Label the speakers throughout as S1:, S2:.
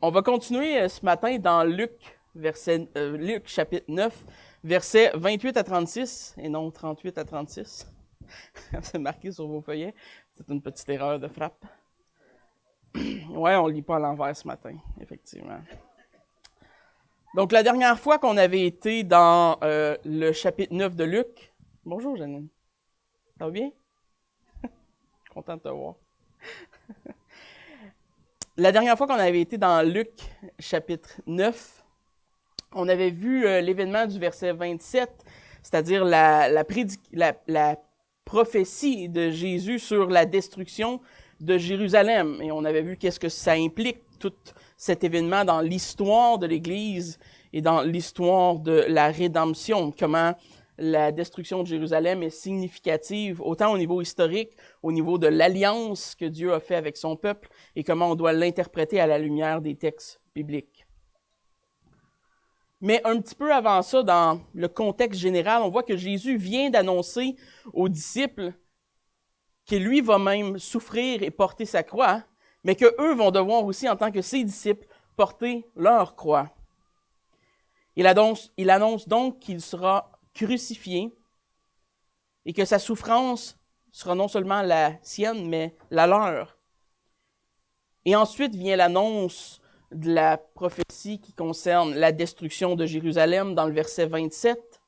S1: On va continuer ce matin dans Luc, Luc chapitre 9, versets 28 à 36, et non 38 à 36. C'est marqué sur vos feuillets. C'est une petite erreur de frappe. Ouais, on ne lit pas à l'envers ce matin, effectivement. Donc, la dernière fois qu'on avait été dans le chapitre 9 de Luc... Bonjour, Janine. Ça va bien? Content de te voir. La dernière fois qu'on avait été dans Luc, chapitre 9, on avait vu l'événement du verset 27, c'est-à-dire la prophétie de Jésus sur la destruction de Jérusalem. Et on avait vu qu'est-ce que ça implique, tout cet événement dans l'histoire de l'Église et dans l'histoire de la rédemption, comment la destruction de Jérusalem est significative, autant au niveau historique, au niveau de l'alliance que Dieu a fait avec son peuple, et comment on doit l'interpréter à la lumière des textes bibliques. Mais un petit peu avant ça, dans le contexte général, on voit que Jésus vient d'annoncer aux disciples que lui va même souffrir et porter sa croix, mais qu'eux vont devoir aussi, en tant que ses disciples, porter leur croix. Il annonce donc qu'il sera crucifié et que sa souffrance sera non seulement la sienne, mais la leur. Et ensuite vient l'annonce de la prophétie qui concerne la destruction de Jérusalem dans le verset 27.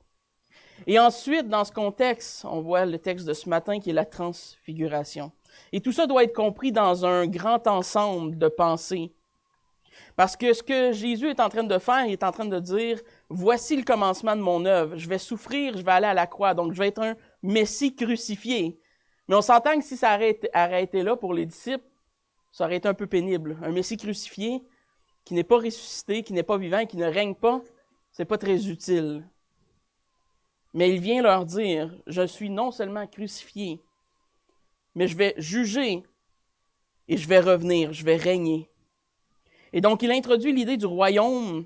S1: Et ensuite, dans ce contexte, on voit le texte de ce matin qui est la transfiguration. Et tout ça doit être compris dans un grand ensemble de pensées. Parce que ce que Jésus est en train de faire, il est en train de dire, voici le commencement de mon œuvre. Je vais souffrir, je vais aller à la croix, donc je vais être un Messie crucifié. Mais on s'entend que si ça arrêtait là pour les disciples, ça aurait été un peu pénible. Un Messie crucifié qui n'est pas ressuscité, qui n'est pas vivant, qui ne règne pas, c'est pas très utile. Mais il vient leur dire, je suis non seulement crucifié, mais je vais juger et je vais revenir, je vais régner. Et donc, il introduit l'idée du royaume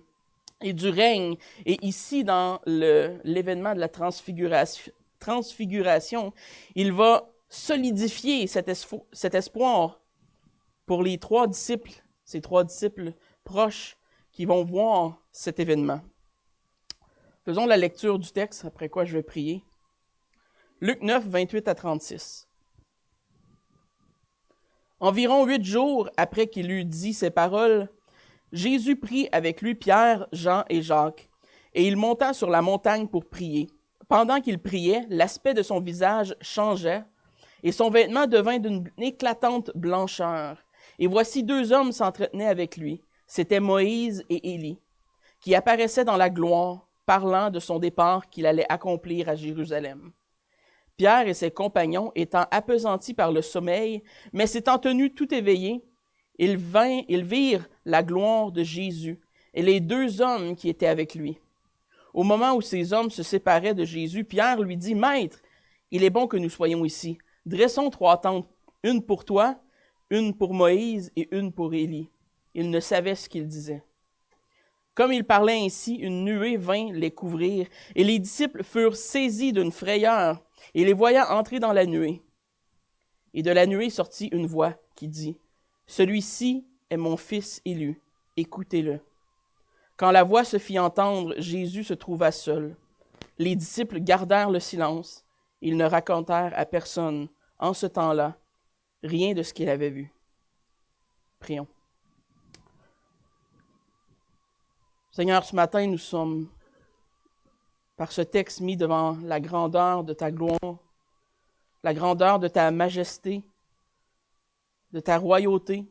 S1: et du règne. Et ici, dans l'événement de la transfiguration, il va solidifier cet espoir pour les trois disciples, ces trois disciples proches qui vont voir cet événement. Faisons la lecture du texte, après quoi je vais prier. Luc 9, 28 à 36. Environ 8 jours après qu'il eut dit ces paroles, Jésus prit avec lui Pierre, Jean et Jacques, et il monta sur la montagne pour prier. Pendant qu'il priait, l'aspect de son visage changeait, et son vêtement devint d'une éclatante blancheur. Et voici deux hommes s'entretenaient avec lui. C'étaient Moïse et Élie, qui apparaissaient dans la gloire, parlant de son départ qu'il allait accomplir à Jérusalem. Pierre et ses compagnons, étant appesantis par le sommeil, mais s'étant tenus tout éveillés, ils virent la gloire de Jésus et les deux hommes qui étaient avec lui. Au moment où ces hommes se séparaient de Jésus, Pierre lui dit, « Maître, il est bon que nous soyons ici. Dressons 3 tentes, une pour toi, une pour Moïse et une pour Élie. » Il ne savait ce qu'il disait. Comme il parlait ainsi, une nuée vint les couvrir, et les disciples furent saisis d'une frayeur, et les voyant entrer dans la nuée. Et de la nuée sortit une voix qui dit, « Celui-ci est mon fils élu, écoutez-le. » Quand la voix se fit entendre, Jésus se trouva seul. Les disciples gardèrent le silence, ils ne racontèrent à personne, en ce temps-là, rien de ce qu'ils avaient vu. Prions. Seigneur, ce matin, nous sommes, par ce texte, mis devant la grandeur de ta gloire, la grandeur de ta majesté, de ta royauté.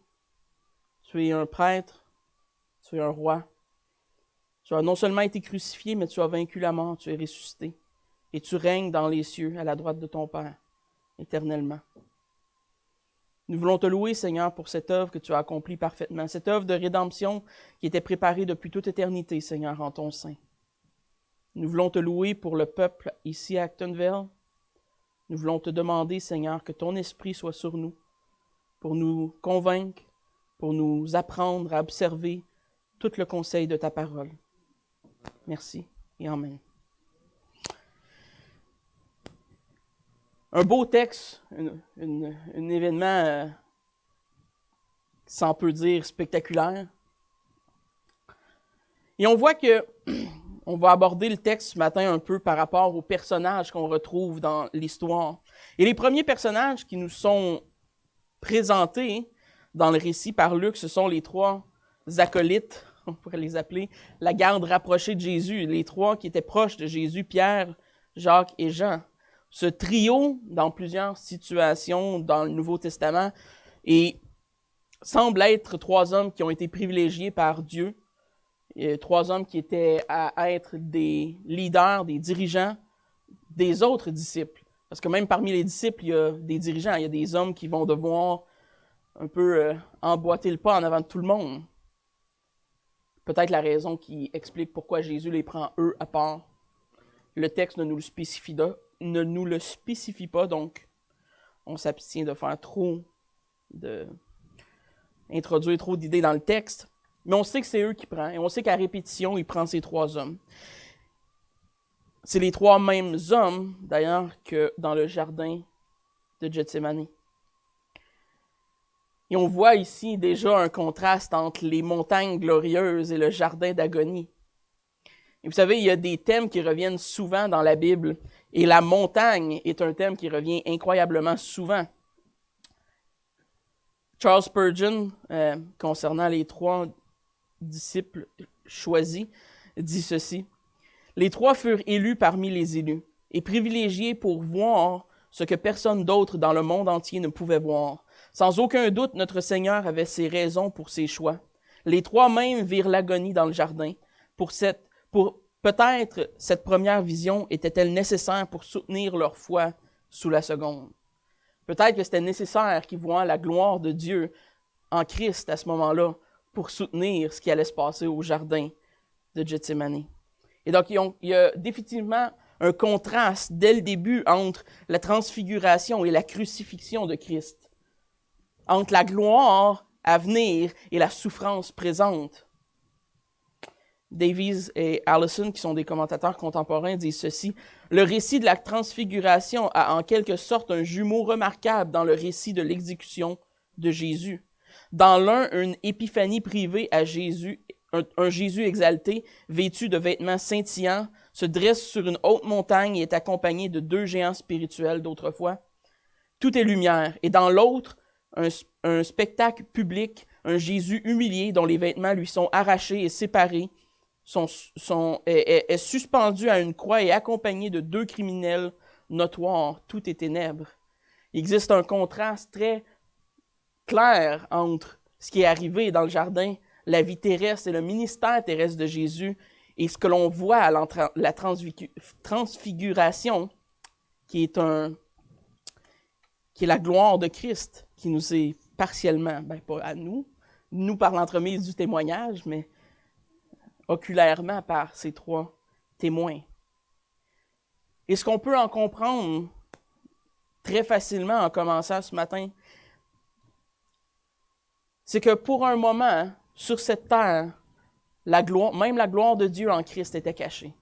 S1: Tu es un prêtre, tu es un roi. Tu as non seulement été crucifié, mais tu as vaincu la mort, tu es ressuscité. Et tu règnes dans les cieux, à la droite de ton Père, éternellement. Nous voulons te louer, Seigneur, pour cette œuvre que tu as accomplie parfaitement, cette œuvre de rédemption qui était préparée depuis toute éternité, Seigneur, en ton sein. Nous voulons te louer pour le peuple ici à Actonville. Nous voulons te demander, Seigneur, que ton esprit soit sur nous, pour nous convaincre, pour nous apprendre à observer tout le conseil de ta parole. Merci et amen. Un beau texte, un événement, si on peut dire, spectaculaire. Et on voit que on va aborder le texte ce matin un peu par rapport aux personnages qu'on retrouve dans l'histoire. Et les premiers personnages qui nous sont présentés dans le récit par Luc, ce sont les 3 acolytes, on pourrait les appeler, la garde rapprochée de Jésus, les 3 qui étaient proches de Jésus, Pierre, Jacques et Jean. Ce trio, dans plusieurs situations dans le Nouveau Testament, semble être 3 hommes qui ont été privilégiés par Dieu, 3 hommes qui étaient à être des leaders, des dirigeants des autres disciples. Parce que même parmi les disciples, il y a des dirigeants, il y a des hommes qui vont devoir un peu emboîter le pas en avant de tout le monde. Peut-être la raison qui explique pourquoi Jésus les prend eux à part. Le texte ne nous le spécifie pas, donc on s'abstient de faire introduire trop d'idées dans le texte. Mais on sait que c'est eux qui prennent, et on sait qu'à répétition, il prend ces 3 hommes. C'est les 3 mêmes hommes, d'ailleurs, que dans le jardin de Gethsémani. Et on voit ici déjà un contraste entre les montagnes glorieuses et le jardin d'agonie. Et vous savez, il y a des thèmes qui reviennent souvent dans la Bible, et la montagne est un thème qui revient incroyablement souvent. Charles Spurgeon, concernant les 3 disciples choisis, dit ceci. Les 3 furent élus parmi les élus et privilégiés pour voir ce que personne d'autre dans le monde entier ne pouvait voir. Sans aucun doute, notre Seigneur avait ses raisons pour ses choix. Les 3 mêmes virent l'agonie dans le jardin. Peut-être cette première vision était-elle nécessaire pour soutenir leur foi sous la seconde. Peut-être que c'était nécessaire qu'ils voient la gloire de Dieu en Christ à ce moment-là pour soutenir ce qui allait se passer au jardin de Gethsémani. Et donc, il y a définitivement un contraste dès le début entre la transfiguration et la crucifixion de Christ, entre la gloire à venir et la souffrance présente. Davies et Allison, qui sont des commentateurs contemporains, disent ceci. Le récit de la transfiguration a en quelque sorte un jumeau remarquable dans le récit de l'exécution de Jésus. Dans l'un, une épiphanie privée à Jésus, un Jésus exalté, vêtu de vêtements scintillants, se dresse sur une haute montagne et est accompagné de 2 géants spirituels d'autrefois. Tout est lumière. Et dans l'autre, un spectacle public, un Jésus humilié dont les vêtements lui sont arrachés et séparés, est suspendu à une croix et accompagné de 2 criminels notoires. Tout est ténèbres. Il existe un contraste très clair entre ce qui est arrivé dans le jardin, la vie terrestre et le ministère terrestre de Jésus, et ce que l'on voit à la transfiguration, qui est la gloire de Christ, qui nous est partiellement, pas à nous par l'entremise du témoignage, mais oculairement par ces 3 témoins. Et ce qu'on peut en comprendre très facilement en commençant ce matin, c'est que pour un moment, sur cette terre, même la gloire de Dieu en Christ était cachée.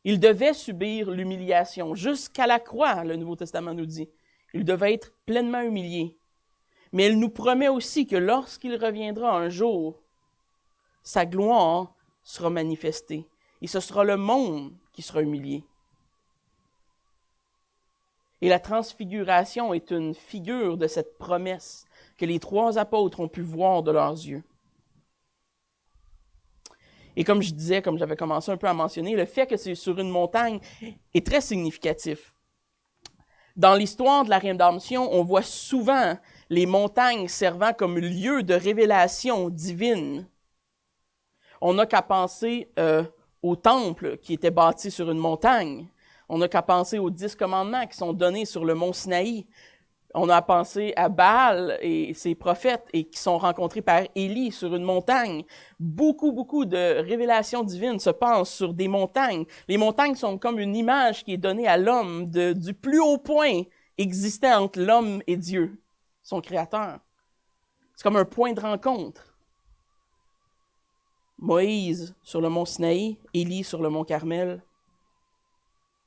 S1: Il devait subir l'humiliation jusqu'à la croix, le Nouveau Testament nous dit. Il devait être pleinement humilié. Mais il nous promet aussi que lorsqu'il reviendra un jour, sa gloire sera manifestée. Et ce sera le monde qui sera humilié. Et la transfiguration est une figure de cette promesse que les 3 apôtres ont pu voir de leurs yeux. Et comme je disais, comme j'avais commencé un peu à mentionner, le fait que c'est sur une montagne est très significatif. Dans l'histoire de la rédemption, on voit souvent les montagnes servant comme lieu de révélation divine. On n'a qu'à penser au temple qui était bâti sur une montagne. On n'a qu'à penser aux 10 commandements qui sont donnés sur le mont Sinaï. On a à penser à Baal et ses prophètes et qui sont rencontrés par Élie sur une montagne. Beaucoup de révélations divines se passent sur des montagnes. Les montagnes sont comme une image qui est donnée à l'homme du plus haut point existant entre l'homme et Dieu, son créateur. C'est comme un point de rencontre. Moïse sur le mont Sinaï, Élie sur le mont Carmel.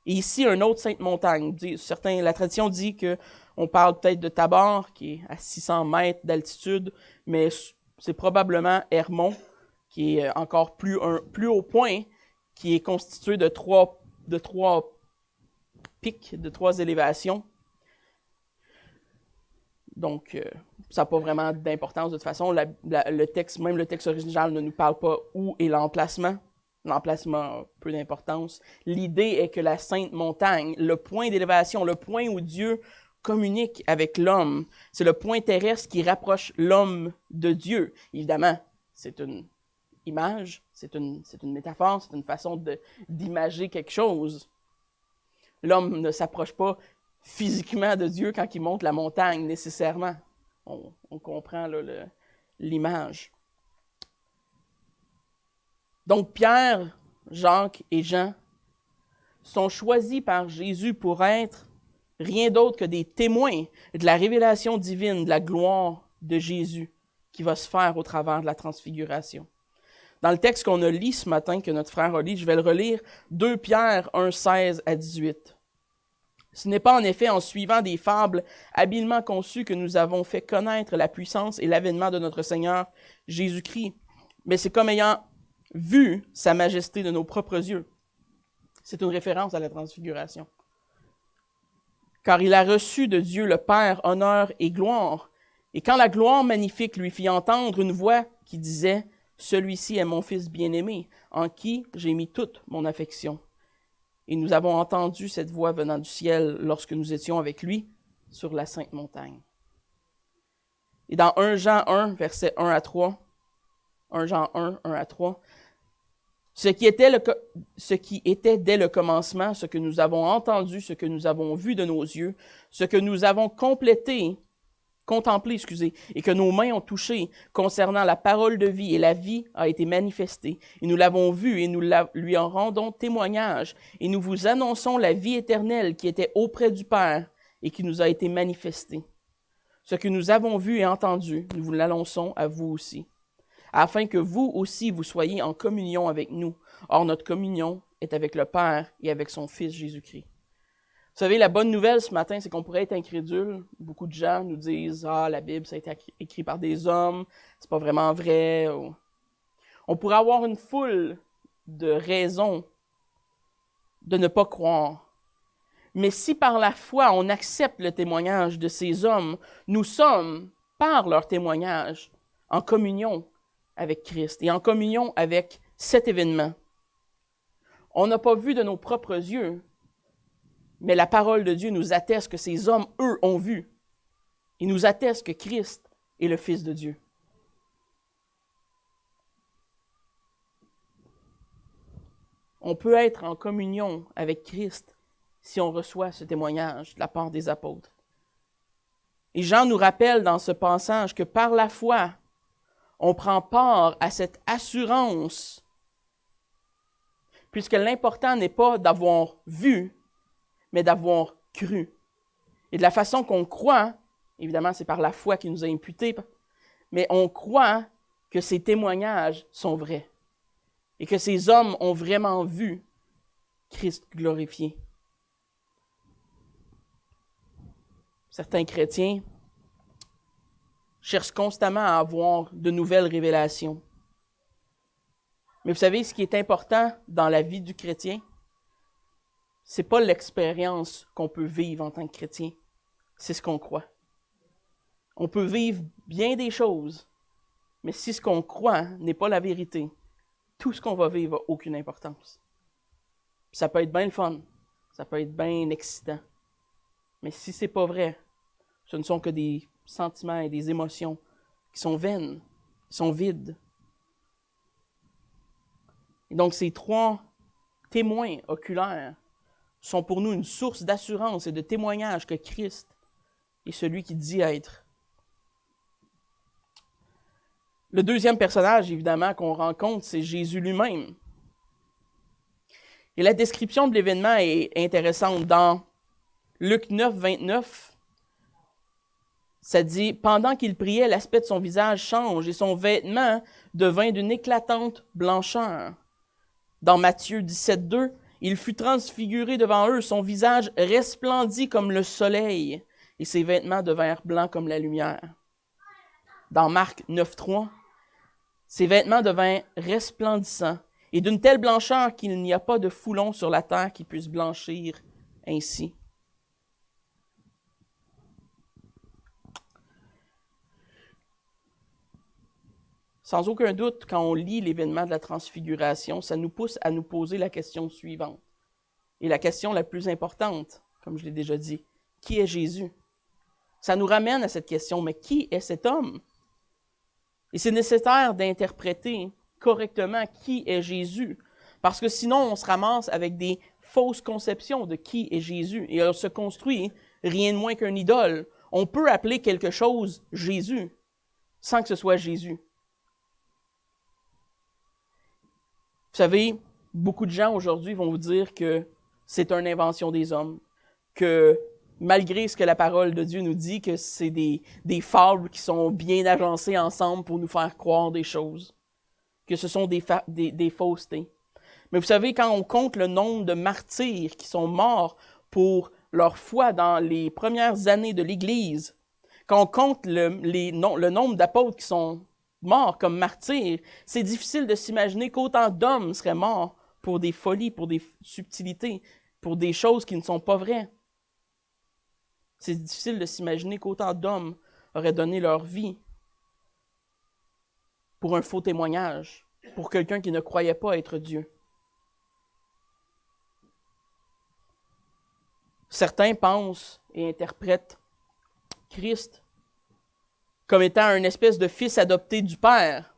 S1: Et ici, une autre sainte montagne. La tradition dit qu'on parle peut-être de Tabor, qui est à 600 mètres d'altitude, mais c'est probablement Hermon, qui est encore plus haut point, qui est constitué de trois pics, de 3 élévations. Donc, ça n'a pas vraiment d'importance de toute façon. Le texte, même le texte original ne nous parle pas où est l'emplacement. L'emplacement a peu d'importance. L'idée est que la Sainte Montagne, le point d'élévation, le point où Dieu communique avec l'homme, c'est le point terrestre qui rapproche l'homme de Dieu. Évidemment, c'est une image, c'est une métaphore, c'est une façon d'imager quelque chose. L'homme ne s'approche pas physiquement de Dieu quand il monte la montagne, nécessairement. On comprend là, l'image. Donc Pierre, Jacques et Jean sont choisis par Jésus pour être rien d'autre que des témoins de la révélation divine, de la gloire de Jésus qui va se faire au travers de la transfiguration. Dans le texte qu'on a lu ce matin, que notre frère a lu, je vais le relire, 2 Pierre 1, 16 à 18. Ce n'est pas en effet en suivant des fables habilement conçues que nous avons fait connaître la puissance et l'avènement de notre Seigneur Jésus-Christ, mais c'est comme ayant vu sa majesté de nos propres yeux. C'est une référence à la transfiguration. Car il a reçu de Dieu le Père honneur et gloire, et quand la gloire magnifique lui fit entendre une voix qui disait « Celui-ci est mon Fils bien-aimé, en qui j'ai mis toute mon affection. » Et nous avons entendu cette voix venant du ciel lorsque nous étions avec lui sur la Sainte Montagne. Et dans 1 Jean 1, versets 1 à 3, 1 Jean 1, 1 à 3, ce qui était dès le commencement, ce que nous avons entendu, ce que nous avons vu de nos yeux, ce que nous avons contemplé, et que nos mains ont touché concernant la parole de vie, et la vie a été manifestée. Et nous l'avons vue, et nous lui en rendons témoignage, et nous vous annonçons la vie éternelle qui était auprès du Père, et qui nous a été manifestée. Ce que nous avons vu et entendu, nous vous l'annonçons à vous aussi, afin que vous aussi vous soyez en communion avec nous. Or, notre communion est avec le Père et avec son Fils Jésus-Christ. Vous savez, la bonne nouvelle ce matin, c'est qu'on pourrait être incrédule. Beaucoup de gens nous disent « Ah, la Bible, ça a été écrit par des hommes, c'est pas vraiment vrai. » On pourrait avoir une foule de raisons de ne pas croire. Mais si par la foi, on accepte le témoignage de ces hommes, nous sommes, par leur témoignage, en communion avec Christ et en communion avec cet événement. On n'a pas vu de nos propres yeux, mais la parole de Dieu nous atteste que ces hommes, eux, ont vu. Ils nous attestent que Christ est le Fils de Dieu. On peut être en communion avec Christ si on reçoit ce témoignage de la part des apôtres. Et Jean nous rappelle dans ce passage que par la foi, on prend part à cette assurance, puisque l'important n'est pas d'avoir vu, mais d'avoir cru. Et de la façon qu'on croit, évidemment c'est par la foi qui nous a imputés, mais on croit que ces témoignages sont vrais et que ces hommes ont vraiment vu Christ glorifié. Certains chrétiens cherchent constamment à avoir de nouvelles révélations. Mais vous savez, ce qui est important dans la vie du chrétien, c'est pas l'expérience qu'on peut vivre en tant que chrétien, c'est ce qu'on croit. On peut vivre bien des choses, mais si ce qu'on croit n'est pas la vérité, tout ce qu'on va vivre n'a aucune importance. Ça peut être bien le fun, ça peut être bien excitant, mais si c'est pas vrai, ce ne sont que des sentiments et des émotions qui sont vaines, qui sont vides. Et donc ces 3 témoins oculaires sont pour nous une source d'assurance et de témoignage que Christ est celui qui dit être. Le deuxième personnage, évidemment, qu'on rencontre, c'est Jésus lui-même. Et la description de l'événement est intéressante. Dans Luc 9, 29, ça dit « Pendant qu'il priait, l'aspect de son visage change et son vêtement devint d'une éclatante blancheur. » Dans Matthieu 17, 2, il fut transfiguré devant eux, son visage resplendit comme le soleil, et ses vêtements devinrent blancs comme la lumière. Dans Marc 9, 3, Ses vêtements devinrent resplendissants, et d'une telle blancheur qu'il n'y a pas de foulon sur la terre qui puisse blanchir ainsi. Sans aucun doute, quand on lit l'événement de la transfiguration, ça nous pousse à nous poser la question suivante. Et la question la plus importante, comme je l'ai déjà dit, qui est Jésus? Ça nous ramène à cette question, mais qui est cet homme? Et c'est nécessaire d'interpréter correctement qui est Jésus, parce que sinon on se ramasse avec des fausses conceptions de qui est Jésus, et on se construit rien de moins qu'un idole. On peut appeler quelque chose Jésus, sans que ce soit Jésus. Vous savez, beaucoup de gens aujourd'hui vont vous dire que c'est une invention des hommes, que malgré ce que la parole de Dieu nous dit, que c'est des fables qui sont bien agencées ensemble pour nous faire croire des choses, que ce sont des faussetés. Mais vous savez, quand on compte le nombre de martyrs qui sont morts pour leur foi dans les premières années de l'Église, quand on compte le nombre d'apôtres qui sont morts comme martyrs, c'est difficile de s'imaginer qu'autant d'hommes seraient morts pour des folies, pour des subtilités, pour des choses qui ne sont pas vraies. C'est difficile de s'imaginer qu'autant d'hommes auraient donné leur vie pour un faux témoignage, pour quelqu'un qui ne croyait pas être Dieu. Certains pensent et interprètent Christ comme étant une espèce de fils adopté du Père.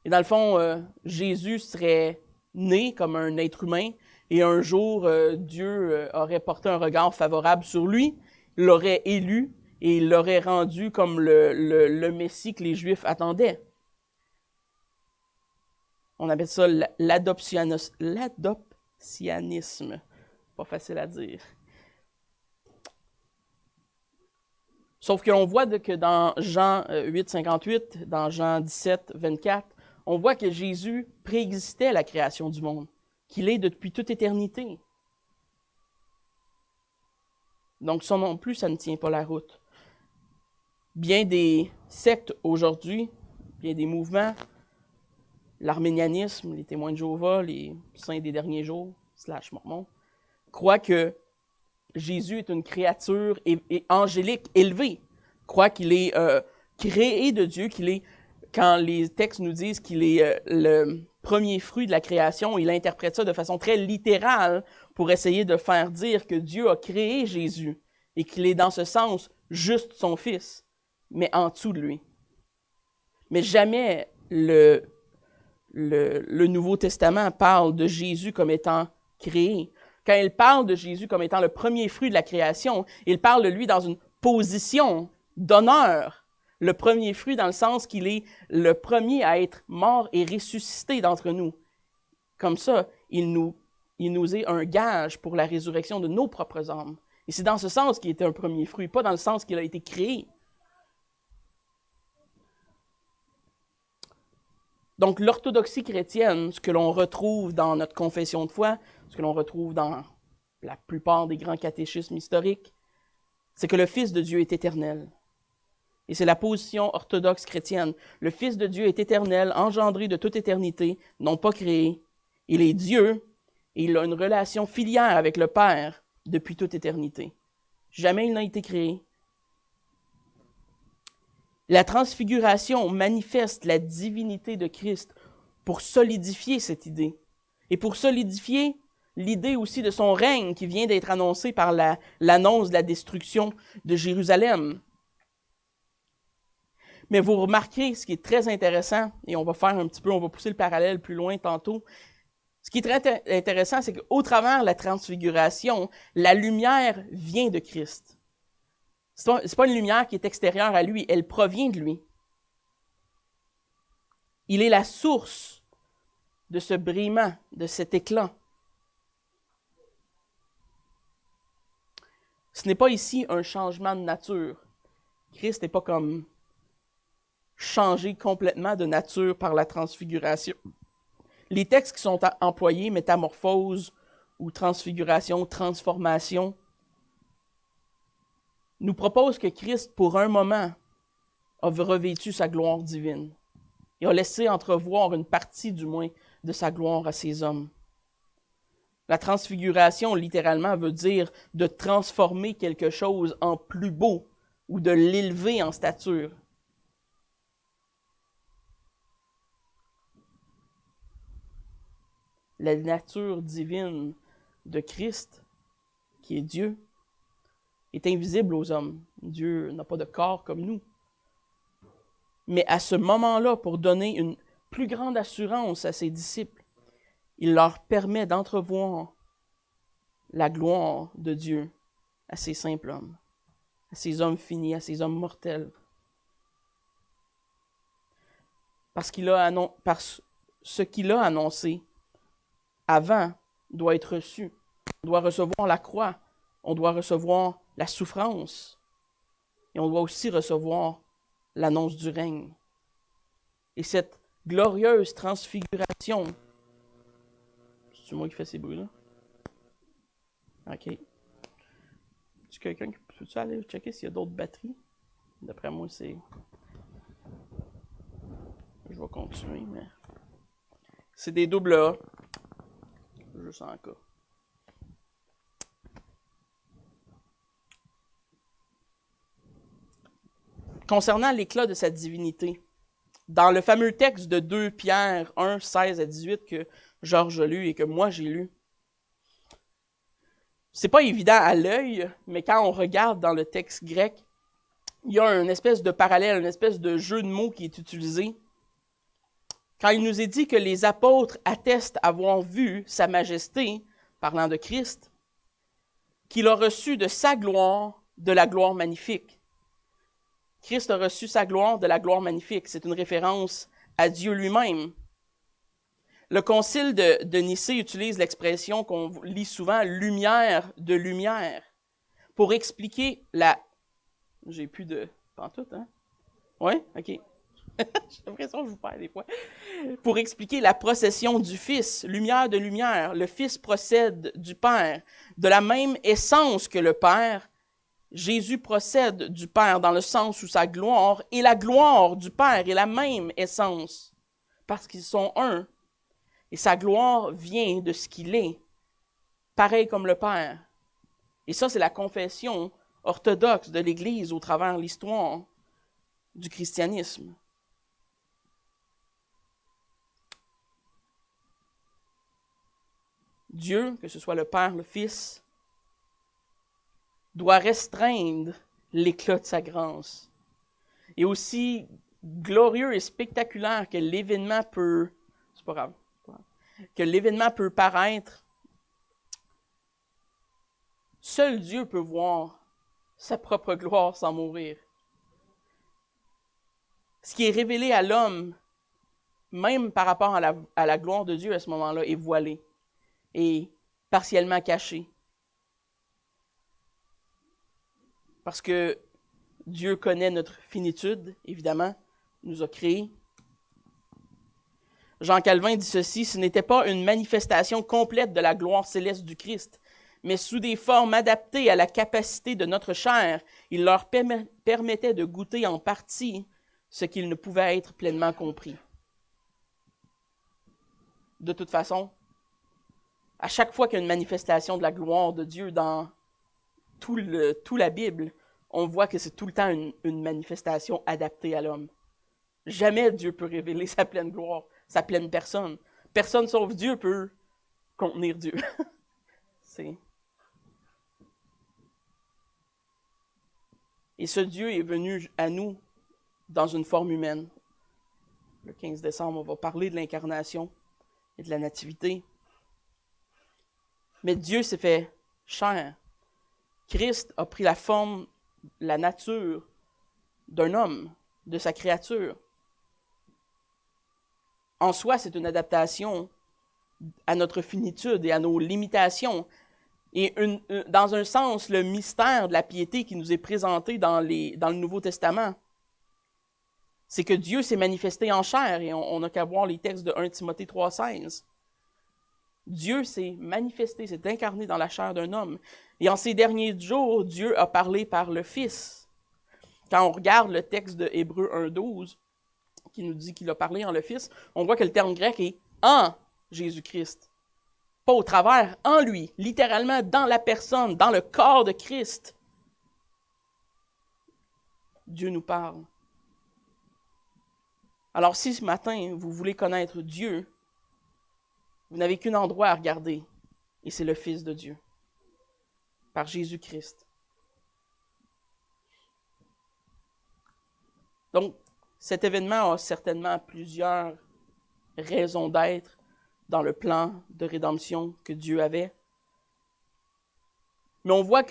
S1: Et dans le fond, Jésus serait né comme un être humain, et un jour, Dieu aurait porté un regard favorable sur lui, l'aurait élu, et l'aurait rendu comme le Messie que les Juifs attendaient. On appelle ça l'adoptionnisme. Pas facile à dire. Sauf qu'on voit que dans Jean 8, 58, dans Jean 17, 24, on voit que Jésus préexistait la création du monde, qu'il est depuis toute éternité. Donc ça non plus, ça ne tient pas la route. Bien des sectes aujourd'hui, bien des mouvements, l'arménianisme, les témoins de Jéhovah, les saints des derniers jours, /mormons, croient que Jésus est une créature angélique élevée, croient qu'il est créé de Dieu, qu'il est, quand les textes nous disent qu'il est le premier fruit de la création, il interprète ça de façon très littérale pour essayer de faire dire que Dieu a créé Jésus et qu'il est dans ce sens juste son fils, mais en dessous de lui. Mais jamais le Nouveau Testament parle de Jésus comme étant créé. Quand il parle de Jésus comme étant le premier fruit de la création, il parle de lui dans une position d'honneur. Le premier fruit dans le sens qu'il est le premier à être mort et ressuscité d'entre nous. Comme ça, il nous est un gage pour la résurrection de nos propres âmes. Et c'est dans ce sens qu'il était un premier fruit, pas dans le sens qu'il a été créé. Donc, l'orthodoxie chrétienne, ce que l'on retrouve dans notre confession de foi, ce que l'on retrouve dans la plupart des grands catéchismes historiques, c'est que le Fils de Dieu est éternel. Et c'est la position orthodoxe chrétienne. Le Fils de Dieu est éternel, engendré de toute éternité, non pas créé. Il est Dieu et il a une relation filière avec le Père depuis toute éternité. Jamais il n'a été créé. La transfiguration manifeste la divinité de Christ pour solidifier cette idée. Et pour solidifier l'idée aussi de son règne qui vient d'être annoncé par l'annonce de la destruction de Jérusalem. Mais vous remarquez, ce qui est très intéressant, et on va pousser le parallèle plus loin tantôt. Ce qui est très intéressant, c'est qu'au travers de la transfiguration, la lumière vient de Christ. C'est pas une lumière qui est extérieure à lui, elle provient de lui. Il est la source de ce brillement, de cet éclat. Ce n'est pas ici un changement de nature. Christ n'est pas comme changé complètement de nature par la transfiguration. Les textes qui sont employés, métamorphose ou transfiguration, transformation, nous proposent que Christ, pour un moment, a revêtu sa gloire divine. et a laissé entrevoir une partie, du moins, de sa gloire à ses hommes. La transfiguration, littéralement, veut dire de transformer quelque chose en plus beau ou de l'élever en stature. La nature divine de Christ, qui est Dieu, est invisible aux hommes. Dieu n'a pas de corps comme nous. Mais à ce moment-là, pour donner une plus grande assurance à ses disciples, il leur permet d'entrevoir la gloire de Dieu à ces simples hommes, à ces hommes finis, à ces hommes mortels. Parce ce qu'il a annoncé avant doit être reçu. On doit recevoir la croix, on doit recevoir la souffrance, et on doit aussi recevoir l'annonce du règne. Et cette glorieuse transfiguration, c'est moi qui fais ces bruits-là? OK. Est-ce quelqu'un qui peut aller checker s'il y a d'autres batteries? D'après moi, c'est... Je vais continuer, mais... C'est des double A. Juste en cas. Concernant l'éclat de sa divinité, dans le fameux texte de 2 Pierre 1, 16 à 18 que Georges a lu et que moi j'ai lu, c'est pas évident à l'œil, mais quand on regarde dans le texte grec, il y a une espèce de parallèle, une espèce de jeu de mots qui est utilisé. Quand il nous est dit que les apôtres attestent avoir vu sa majesté, parlant de Christ, qu'il a reçu de sa gloire, de la gloire magnifique. Christ a reçu sa gloire de la gloire magnifique. C'est une référence à Dieu lui-même. Le concile de Nicée utilise l'expression qu'on lit souvent « lumière de lumière » pour expliquer la... J'ai plus de pantoute, hein? Oui? OK. J'ai l'impression que je vous parle des fois. Pour expliquer la procession du Fils, lumière de lumière, le Fils procède du Père. De la même essence que le Père, Jésus procède du Père dans le sens où sa gloire et la gloire du Père est la même essence, parce qu'ils sont un. Et sa gloire vient de ce qu'il est, pareil comme le Père. Et ça, c'est la confession orthodoxe de l'Église au travers de l'histoire du christianisme. Dieu, que ce soit le Père, le Fils, doit restreindre l'éclat de sa grâce. Et aussi glorieux et spectaculaire que l'événement peut... C'est pas grave. Que l'événement peut paraître, seul Dieu peut voir sa propre gloire sans mourir. Ce qui est révélé à l'homme, même par rapport à la gloire de Dieu à ce moment-là, est voilé et partiellement caché. Parce que Dieu connaît notre finitude, évidemment, nous a créés. Jean Calvin dit ceci, « Ce n'était pas une manifestation complète de la gloire céleste du Christ, mais sous des formes adaptées à la capacité de notre chair, il leur permettait de goûter en partie ce qu'il ne pouvait être pleinement compris. » De toute façon, à chaque fois qu'il y a une manifestation de la gloire de Dieu dans tout la Bible, on voit que c'est tout le temps une manifestation adaptée à l'homme. Jamais Dieu peut révéler sa pleine gloire, sa pleine personne. Personne sauf Dieu peut contenir Dieu. Et ce Dieu est venu à nous dans une forme humaine. Le 15 décembre, on va parler de l'incarnation et de la nativité. Mais Dieu s'est fait chair. Christ a pris la forme, la nature d'un homme, de sa créature. En soi, c'est une adaptation à notre finitude et à nos limitations. Et dans un sens, le mystère de la piété qui nous est présenté dans le Nouveau Testament, c'est que Dieu s'est manifesté en chair, et on n'a qu'à voir les textes de 1 Timothée 3,16. Dieu s'est manifesté, s'est incarné dans la chair d'un homme. Et en ces derniers jours, Dieu a parlé par le Fils. Quand on regarde le texte de Hébreux 1,12, qui nous dit qu'il a parlé en le Fils, on voit que le terme grec est « en Jésus-Christ ». Pas au travers, en lui, littéralement dans la personne, dans le corps de Christ. Dieu nous parle. Alors si ce matin, vous voulez connaître Dieu, vous n'avez qu'un endroit à regarder, et c'est le Fils de Dieu, par Jésus-Christ. Donc, cet événement a certainement plusieurs raisons d'être dans le plan de rédemption que Dieu avait. Mais on voit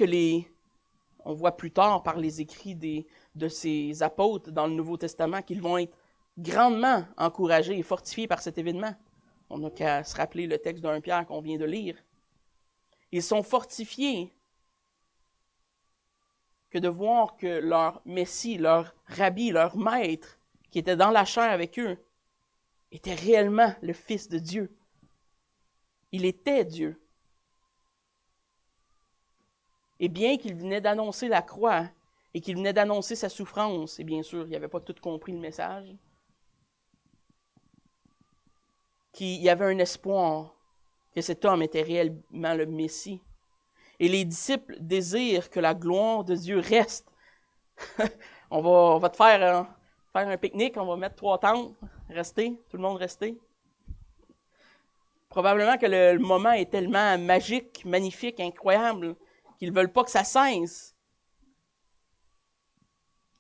S1: plus tard par les écrits de ces apôtres dans le Nouveau Testament qu'ils vont être grandement encouragés et fortifiés par cet événement. On n'a qu'à se rappeler le texte de 1 Pierre qu'on vient de lire. Ils sont fortifiés que de voir que leur Messie, leur Rabbi, leur Maître, qui était dans la chair avec eux, était réellement le Fils de Dieu. Il était Dieu. Et bien qu'il venait d'annoncer la croix et qu'il venait d'annoncer sa souffrance, et bien sûr, il n'avait pas tout compris le message, qu'il y avait un espoir que cet homme était réellement le Messie. Et les disciples désirent que la gloire de Dieu reste. on va te faire un pique-nique, on va mettre 3 tentes, rester, tout le monde rester. Probablement que le moment est tellement magique, magnifique, incroyable, qu'ils ne veulent pas que ça cesse.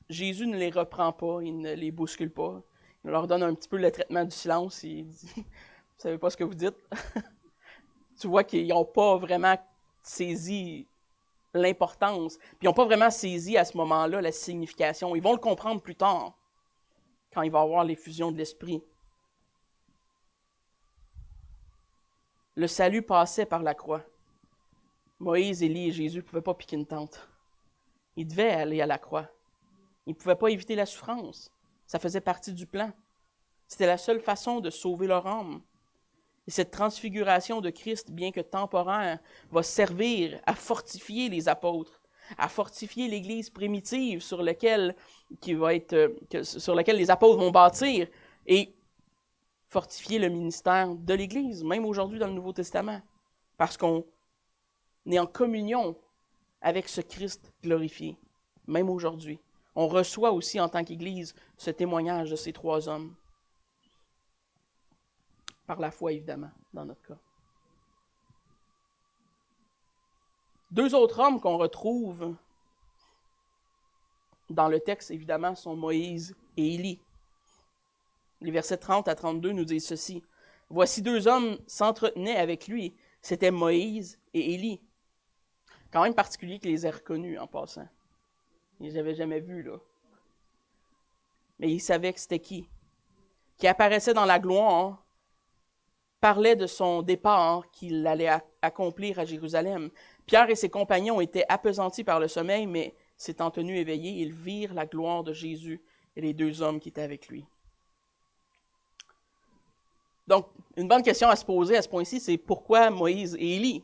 S1: Jésus ne les reprend pas, il ne les bouscule pas. Il leur donne un petit peu le traitement du silence. Il dit « Vous ne savez pas ce que vous dites? » Tu vois qu'ils n'ont pas vraiment saisi l'importance. Puis ils n'ont pas vraiment saisi à ce moment-là la signification. Ils vont le comprendre plus tard, quand il va y avoir l'effusion de l'Esprit. Le salut passait par la croix. Moïse, Élie et Jésus ne pouvaient pas piquer une tente. Ils devaient aller à la croix. Ils ne pouvaient pas éviter la souffrance. Ça faisait partie du plan. C'était la seule façon de sauver leur âme. Et cette transfiguration de Christ, bien que temporaire, va servir à fortifier les apôtres, à fortifier l'Église primitive sur laquelle les apôtres vont bâtir, et fortifier le ministère de l'Église, même aujourd'hui dans le Nouveau Testament, parce qu'on est en communion avec ce Christ glorifié, même aujourd'hui. On reçoit aussi en tant qu'Église ce témoignage de ces 3 hommes. Par la foi, évidemment, dans notre cas. 2 autres hommes qu'on retrouve dans le texte, évidemment, sont Moïse et Élie. Les versets 30 à 32 nous disent ceci. « Voici 2 hommes s'entretenaient avec lui. C'était Moïse et Élie. » Quand même particulier qu'ils les aient reconnus en passant. Ils ne les avaient jamais vus, là. Mais ils savaient que c'était qui apparaissait dans la gloire, parlait de son départ qu'il allait accomplir à Jérusalem. Pierre et ses compagnons étaient appesantis par le sommeil, mais s'étant tenus éveillés, ils virent la gloire de Jésus et les 2 hommes qui étaient avec lui. Donc, une bonne question à se poser à ce point-ci, c'est pourquoi Moïse et Élie?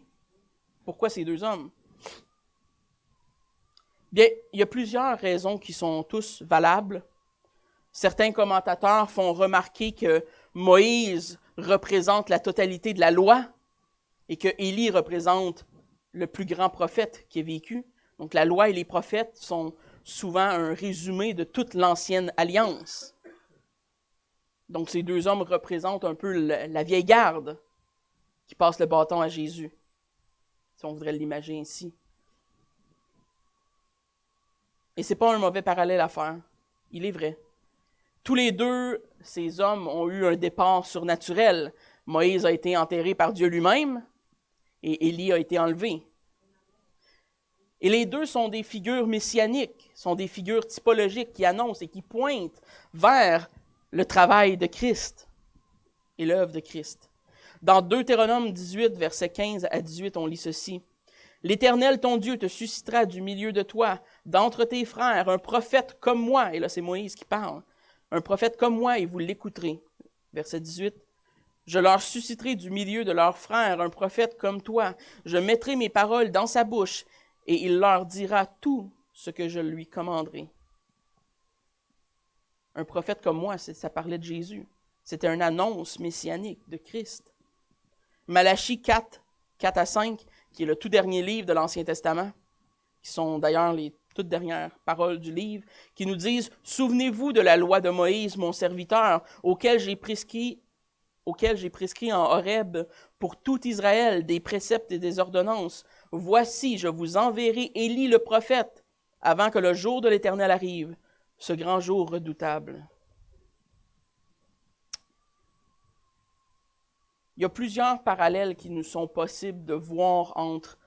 S1: Pourquoi ces 2 hommes? Bien, il y a plusieurs raisons qui sont tous valables. Certains commentateurs font remarquer que Moïse représente la totalité de la loi et que Élie représente le plus grand prophète qui ait vécu. Donc la loi et les prophètes sont souvent un résumé de toute l'ancienne alliance. Donc ces 2 hommes représentent un peu la vieille garde qui passe le bâton à Jésus, si on voudrait l'imaginer ainsi. Et ce n'est pas un mauvais parallèle à faire, il est vrai. Tous les 2, ces hommes ont eu un départ surnaturel. Moïse a été enterré par Dieu lui-même et Élie a été enlevé. Et les 2 sont des figures messianiques, sont des figures typologiques qui annoncent et qui pointent vers le travail de Christ et l'œuvre de Christ. Dans Deutéronome 18, versets 15 à 18, on lit ceci. « L'Éternel, ton Dieu, te suscitera du milieu de toi, d'entre tes frères, un prophète comme moi. » Et là, c'est Moïse qui parle. « Un prophète comme moi, et vous l'écouterez. » Verset 18. « Je leur susciterai du milieu de leurs frères un prophète comme toi. Je mettrai mes paroles dans sa bouche, et il leur dira tout ce que je lui commanderai. » un prophète comme moi, ça parlait de Jésus. C'était une annonce messianique de Christ. Malachie 4, 4 à 5, qui est le tout dernier livre de l'Ancien Testament, qui sont d'ailleurs les toutes dernières paroles du livre, qui nous disent « Souvenez-vous de la loi de Moïse, mon serviteur, auquel j'ai prescrit en Horeb pour tout Israël des préceptes et des ordonnances. Voici, je vous enverrai Élie le prophète, avant que le jour de l'Éternel arrive, ce grand jour redoutable. » Il y a plusieurs parallèles qui nous sont possibles de voir entre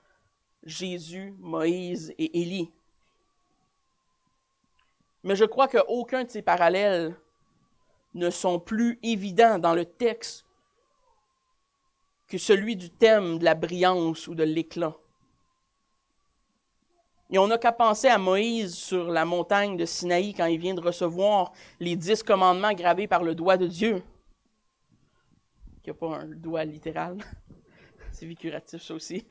S1: Jésus, Moïse et Élie. Mais je crois qu'aucun de ces parallèles ne sont plus évidents dans le texte que celui du thème de la brillance ou de l'éclat. Et on n'a qu'à penser à Moïse sur la montagne de Sinaï quand il vient de recevoir les 10 commandements gravés par le doigt de Dieu. Il n'y a pas un doigt littéral. C'est figuratif, ça aussi.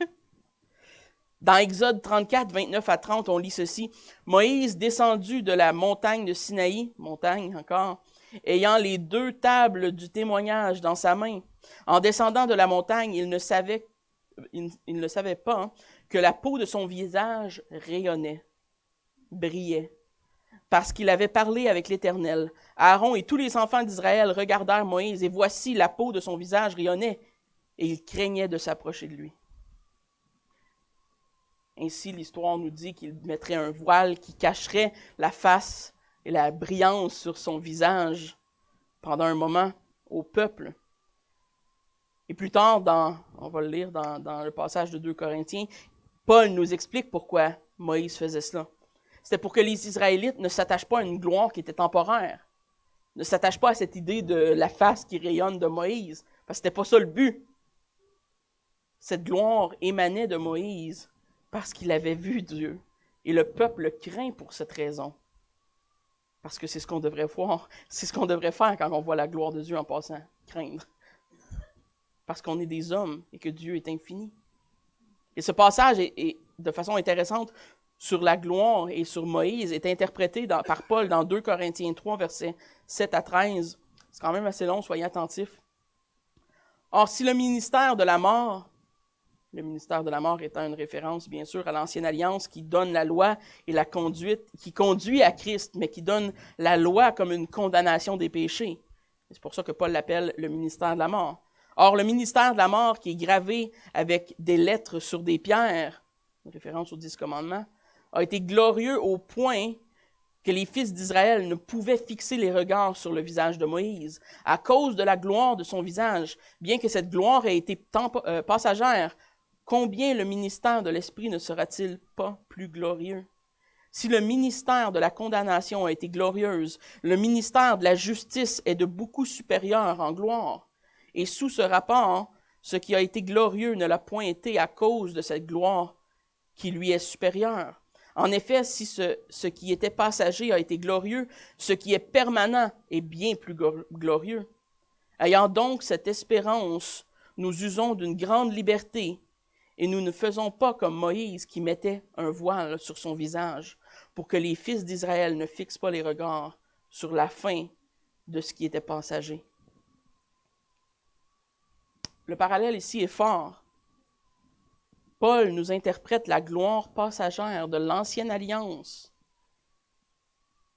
S1: Dans Exode 34, 29 à 30, on lit ceci. « Moïse descendu de la montagne de Sinaï, montagne encore, ayant les 2 tables du témoignage dans sa main. En descendant de la montagne, il ne savait pas que la peau de son visage rayonnait, brillait, parce qu'il avait parlé avec l'Éternel. Aaron et tous les enfants d'Israël regardèrent Moïse, et voici la peau de son visage rayonnait, et ils craignaient de s'approcher de lui. » Ainsi, l'histoire nous dit qu'il mettrait un voile qui cacherait la face et la brillance sur son visage pendant un moment au peuple. Et plus tard, on va le lire dans le passage de 2 Corinthiens, Paul nous explique pourquoi Moïse faisait cela. C'était pour que les Israélites ne s'attachent pas à une gloire qui était temporaire, ne s'attachent pas à cette idée de la face qui rayonne de Moïse, parce que ce n'était pas ça le but. Cette gloire émanait de Moïse parce qu'il avait vu Dieu. Et le peuple le craint pour cette raison. Parce que c'est ce qu'on devrait voir, c'est ce qu'on devrait faire quand on voit la gloire de Dieu en passant, craindre. Parce qu'on est des hommes et que Dieu est infini. Et ce passage est de façon intéressante sur la gloire et sur Moïse est interprété par Paul dans 2 Corinthiens 3, versets 7 à 13. C'est quand même assez long, soyez attentifs. « Or, si le ministère de la mort étant une référence, bien sûr, à l'ancienne alliance qui donne la loi et la conduite, qui conduit à Christ, mais qui donne la loi comme une condamnation des péchés. C'est pour ça que Paul l'appelle le ministère de la mort. Or, le ministère de la mort qui est gravé avec des lettres sur des pierres, une référence aux 10 commandements, a été glorieux au point que les fils d'Israël ne pouvaient fixer les regards sur le visage de Moïse, à cause de la gloire de son visage, bien que cette gloire ait été passagère. Combien le ministère de l'Esprit ne sera-t-il pas plus glorieux? Si le ministère de la condamnation a été glorieuse, le ministère de la justice est de beaucoup supérieur en gloire. Et sous ce rapport, ce qui a été glorieux ne l'a point été à cause de cette gloire qui lui est supérieure. En effet, si ce qui était passager a été glorieux, ce qui est permanent est bien plus glorieux. Ayant donc cette espérance, nous usons d'une grande liberté, et nous ne faisons pas comme Moïse qui mettait un voile sur son visage pour que les fils d'Israël ne fixent pas les regards sur la fin de ce qui était passager. Le parallèle ici est fort. Paul nous interprète la gloire passagère de l'ancienne alliance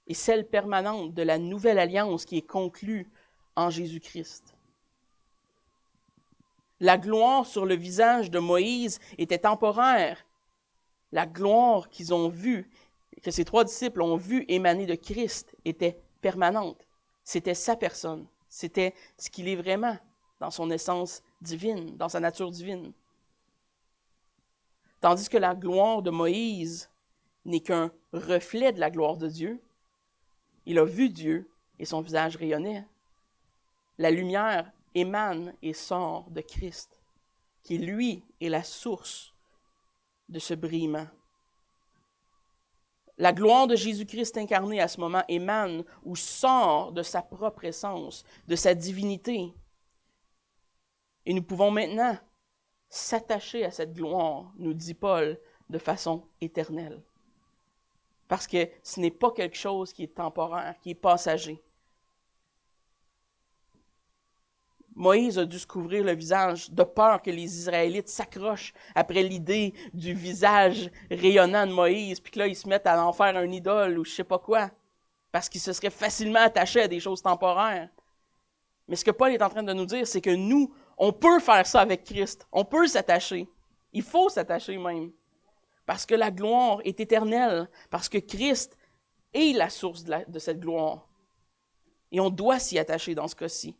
S1: et celle permanente de la nouvelle alliance qui est conclue en Jésus-Christ. La gloire sur le visage de Moïse était temporaire. La gloire qu'ils ont vue, que ces 3 disciples ont vue émaner de Christ, était permanente. C'était sa personne. C'était ce qu'il est vraiment dans son essence divine, dans sa nature divine. Tandis que la gloire de Moïse n'est qu'un reflet de la gloire de Dieu. Il a vu Dieu et son visage rayonnait. La lumière émane et sort de Christ, qui lui est la source de ce brillement. La gloire de Jésus-Christ incarné à ce moment émane ou sort de sa propre essence, de sa divinité. Et nous pouvons maintenant s'attacher à cette gloire, nous dit Paul, de façon éternelle. Parce que ce n'est pas quelque chose qui est temporaire, qui est passager. Moïse a dû se couvrir le visage de peur que les Israélites s'accrochent après l'idée du visage rayonnant de Moïse, puis que là, ils se mettent à en faire un idole ou je sais pas quoi, parce qu'ils se seraient facilement attachés à des choses temporaires. Mais ce que Paul est en train de nous dire, c'est que nous, on peut faire ça avec Christ. On peut s'attacher. Il faut s'attacher même. Parce que la gloire est éternelle. Parce que Christ est la source de cette gloire. Et on doit s'y attacher dans ce cas-ci.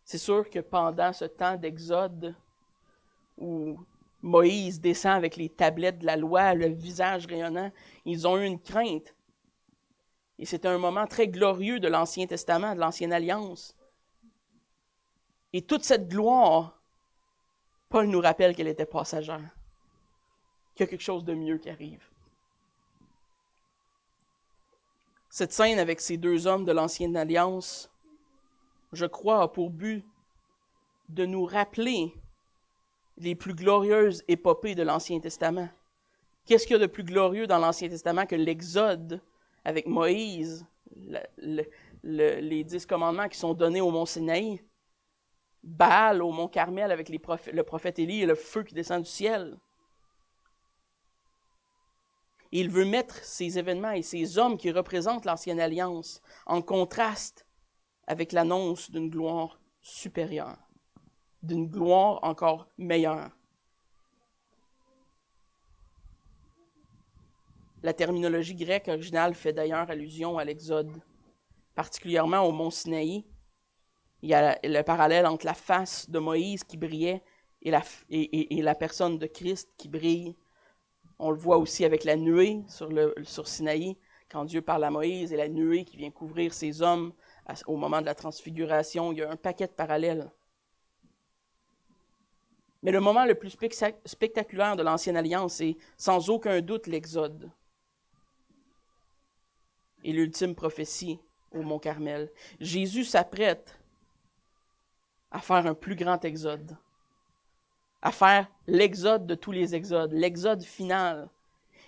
S1: C'est sûr que pendant ce temps d'Exode, où Moïse descend avec les tablettes de la loi, le visage rayonnant, ils ont eu une crainte. Et c'était un moment très glorieux de l'Ancien Testament, de l'Ancienne Alliance. Et toute cette gloire, Paul nous rappelle qu'elle était passagère, qu'il y a quelque chose de mieux qui arrive. Cette scène avec ces deux hommes de l'Ancienne Alliance, je crois, a pour but de nous rappeler les plus glorieuses épopées de l'Ancien Testament. Qu'est-ce qu'il y a de plus glorieux dans l'Ancien Testament que l'Exode avec Moïse, les 10 commandements qui sont donnés au mont Sinaï, Baal au mont Carmel avec le prophète Élie et le feu qui descend du ciel. Et il veut mettre ces événements et ces hommes qui représentent l'Ancienne Alliance en contraste avec l'annonce d'une gloire supérieure, d'une gloire encore meilleure. La terminologie grecque originale fait d'ailleurs allusion à l'Exode, particulièrement au mont Sinaï. Il y a le parallèle entre la face de Moïse qui brillait et la personne de Christ qui brille. On le voit aussi avec la nuée sur Sinaï, quand Dieu parle à Moïse, et la nuée qui vient couvrir ces hommes au moment de la transfiguration. Il y a un paquet de parallèles. Mais le moment le plus spectaculaire de l'Ancienne Alliance, c'est sans aucun doute l'Exode et l'ultime prophétie au mont Carmel. Jésus s'apprête à faire un plus grand exode, à faire l'exode de tous les exodes, l'exode final.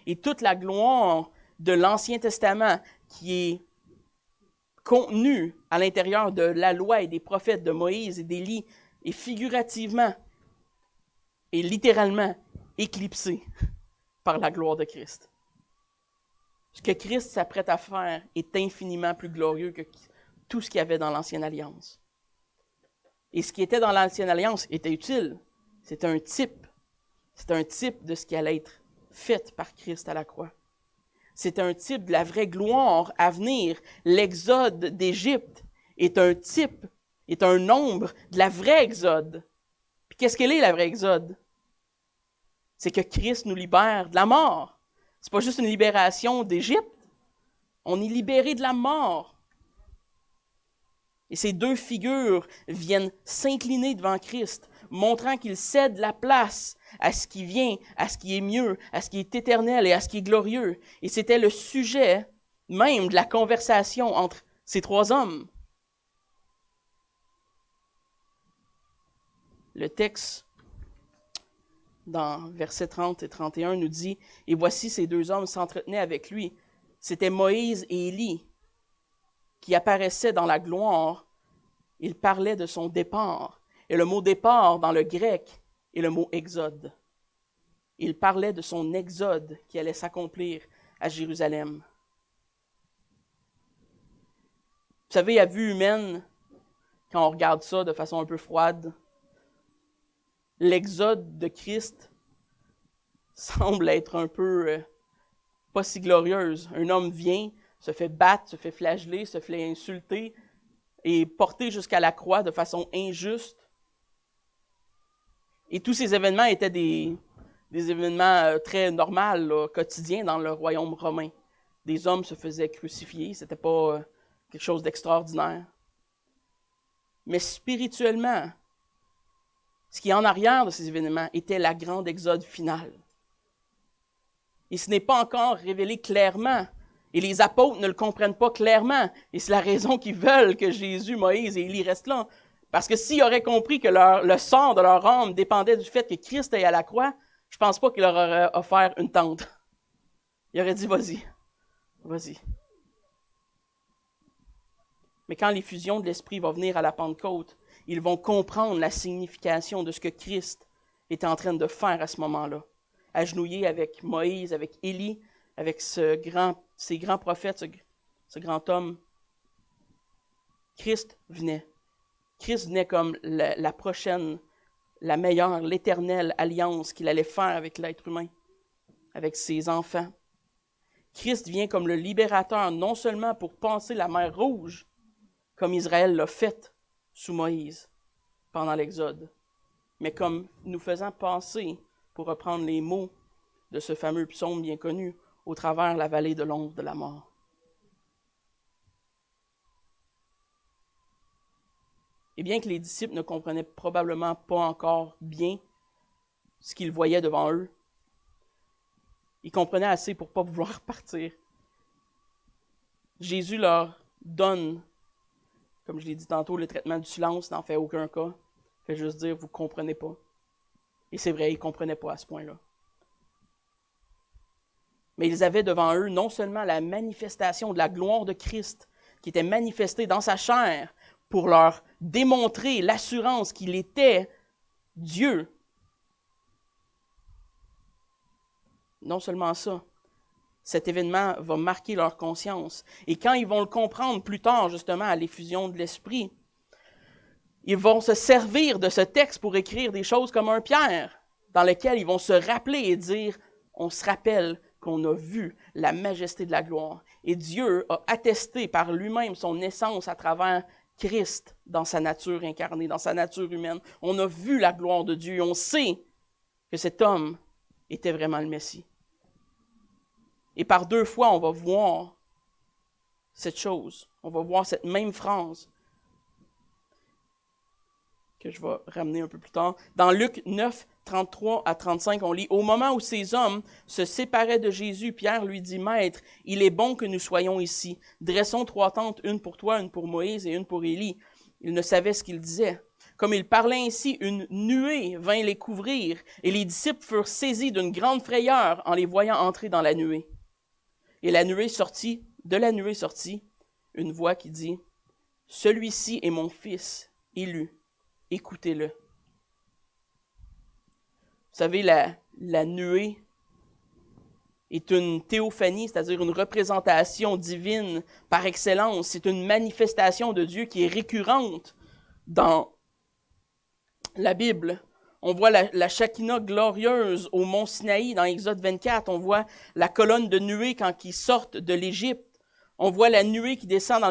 S1: Et toute la gloire de l'Ancien Testament qui est contenue à l'intérieur de la loi et des prophètes de Moïse et d'Élie est figurativement et littéralement éclipsée par la gloire de Christ. Ce que Christ s'apprête à faire est infiniment plus glorieux que tout ce qu'il y avait dans l'Ancienne Alliance. Et ce qui était dans l'Ancienne Alliance était utile. C'était un type. C'était un type de ce qui allait être fait par Christ à la croix. C'était un type de la vraie gloire à venir. L'exode d'Égypte est un type, est un ombre de la vraie exode. Puis qu'est-ce qu'elle est, la vraie exode? C'est que Christ nous libère de la mort. C'est pas juste une libération d'Égypte. On est libéré de la mort. Et ces deux figures viennent s'incliner devant Christ, montrant qu'il cède la place à ce qui vient, à ce qui est mieux, à ce qui est éternel et à ce qui est glorieux. Et c'était le sujet même de la conversation entre ces trois hommes. Le texte, dans versets 30 et 31, nous dit « Et voici ces deux hommes s'entretenaient avec lui. C'était Moïse et Élie qui apparaissaient dans la gloire. Ils parlaient de son départ. » Et le mot « départ » dans le grec est le mot « exode ». Il parlait de son exode qui allait s'accomplir à Jérusalem. Vous savez, à vue humaine, quand on regarde ça de façon un peu froide, l'exode de Christ semble être un peu pas si glorieuse. Un homme vient, se fait battre, se fait flageller, se fait insulter et porté jusqu'à la croix de façon injuste. Et tous ces événements étaient des événements très normaux, là, quotidiens dans le royaume romain. Des hommes se faisaient crucifier, c'était pas quelque chose d'extraordinaire. Mais spirituellement, ce qui est en arrière de ces événements était la grande exode finale. Et ce n'est pas encore révélé clairement. Et les apôtres ne le comprennent pas clairement. Et c'est la raison qu'ils veulent que Jésus, Moïse et Élie restent là. Parce que s'ils auraient compris que le sort de leur âme dépendait du fait que Christ est à la croix, Je pense pas qu'il leur aurait offert une tente. Il aurait dit, vas-y. Mais quand l'effusion de l'Esprit va venir à la Pentecôte, ils vont comprendre la signification de ce que Christ était en train de faire à ce moment-là. Agenouillé avec Moïse, avec Élie, avec ces grands prophètes, ce grand homme. Christ venait. Christ venait comme la prochaine, la meilleure, l'éternelle alliance qu'il allait faire avec l'être humain, avec ses enfants. Christ vient comme le libérateur, non seulement pour passer la mer Rouge, comme Israël l'a fait sous Moïse pendant l'Exode, mais comme nous faisant passer, pour reprendre les mots de ce fameux psaume bien connu, au travers la vallée de l'ombre de la mort. Et bien que les disciples ne comprenaient probablement pas encore bien ce qu'ils voyaient devant eux, ils comprenaient assez pour ne pas vouloir partir. Jésus leur donne, comme je l'ai dit tantôt, le traitement du silence n'en fait aucun cas. Il fait juste dire, vous ne comprenez pas. Et c'est vrai, ils ne comprenaient pas à ce point-là. Mais ils avaient devant eux non seulement la manifestation de la gloire de Christ, qui était manifestée dans sa chair, pour leur démontrer l'assurance qu'il était Dieu. Non seulement ça, cet événement va marquer leur conscience. Et quand ils vont le comprendre plus tard, justement, à l'effusion de l'Esprit, ils vont se servir de ce texte pour écrire des choses comme un Pierre, dans lequel ils vont se rappeler et dire, on se rappelle qu'on a vu la majesté de la gloire. Et Dieu a attesté par lui-même son essence à travers Christ dans sa nature incarnée, dans sa nature humaine. On a vu la gloire de Dieu et on sait que cet homme était vraiment le Messie. Et par 2 fois, on va voir cette chose. On va voir cette même phrase que je vais ramener un peu plus tard. Dans Luc 9, 33 à 35, on lit « Au moment où ces hommes se séparaient de Jésus, Pierre lui dit, « Maître, il est bon que nous soyons ici. Dressons 3 tentes, une pour toi, une pour Moïse et une pour Élie. » Il ne savait ce qu'il disait. Comme il parlait ainsi, une nuée vint les couvrir, et les disciples furent saisis d'une grande frayeur en les voyant entrer dans la nuée. Et de la nuée sortit une voix qui dit, « Celui-ci est mon fils élu, écoutez-le. » Vous savez, la nuée est une théophanie, c'est-à-dire une représentation divine par excellence. C'est une manifestation de Dieu qui est récurrente dans la Bible. On voit la Shekinah glorieuse au mont Sinaï dans Exode 24. On voit la colonne de nuée quand ils sortent de l'Égypte. On voit la nuée qui descend dans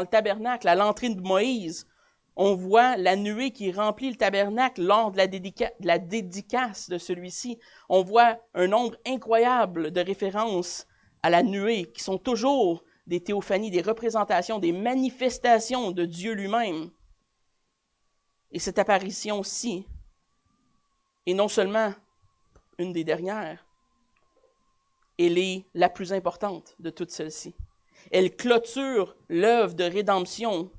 S1: le tabernacle à l'entrée de Moïse. On voit la nuée qui remplit le tabernacle lors de la dédicace de celui-ci. On voit un nombre incroyable de références à la nuée qui sont toujours des théophanies, des représentations, des manifestations de Dieu lui-même. Et cette apparition-ci est non seulement une des dernières, elle est la plus importante de toutes celles-ci. Elle clôture l'œuvre de rédemption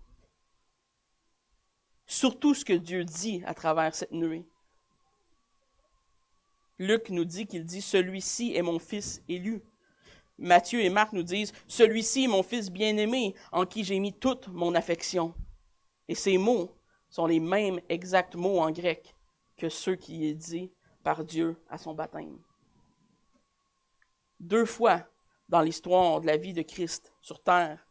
S1: sur tout ce que Dieu dit à travers cette nuée. Luc nous dit qu'il dit « Celui-ci est mon fils élu ». Matthieu et Marc nous disent « Celui-ci est mon fils bien-aimé, en qui j'ai mis toute mon affection ». Et ces mots sont les mêmes exacts mots en grec que ceux qui est dit par Dieu à son baptême. 2 fois dans l'histoire de la vie de Christ sur terre,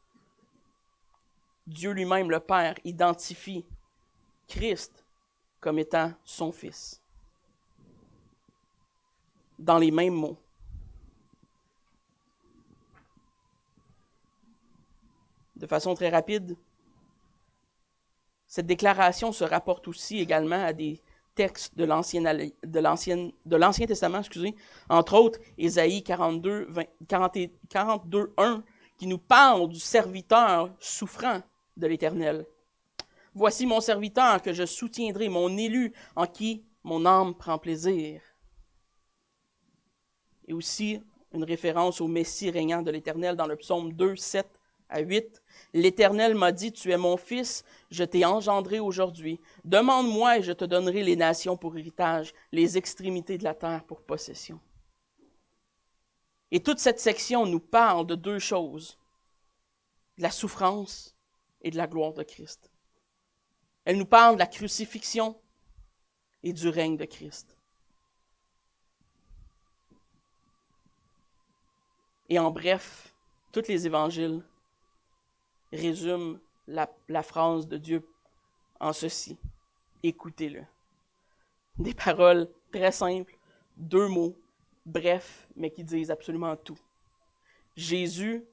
S1: Dieu lui-même, le Père, identifie Christ comme étant son Fils. Dans les mêmes mots. De façon très rapide, cette déclaration se rapporte aussi également à des textes de l'Ancien Testament, entre autres Ésaïe 42, 1, qui nous parle du serviteur souffrant de l'Éternel. « Voici mon serviteur que je soutiendrai, mon élu en qui mon âme prend plaisir. » Et aussi une référence au Messie régnant de l'Éternel dans le psaume 2, 7 À 8, l'Éternel m'a dit, tu es mon fils, je t'ai engendré aujourd'hui. Demande-moi et je te donnerai les nations pour héritage, les extrémités de la terre pour possession. Et toute cette section nous parle de deux choses, de la souffrance et de la gloire de Christ. Elle nous parle de la crucifixion et du règne de Christ. Et en bref, tous les évangiles résument la phrase de Dieu en ceci. Écoutez-le. Des paroles très simples, deux mots, brefs, mais qui disent absolument tout. Jésus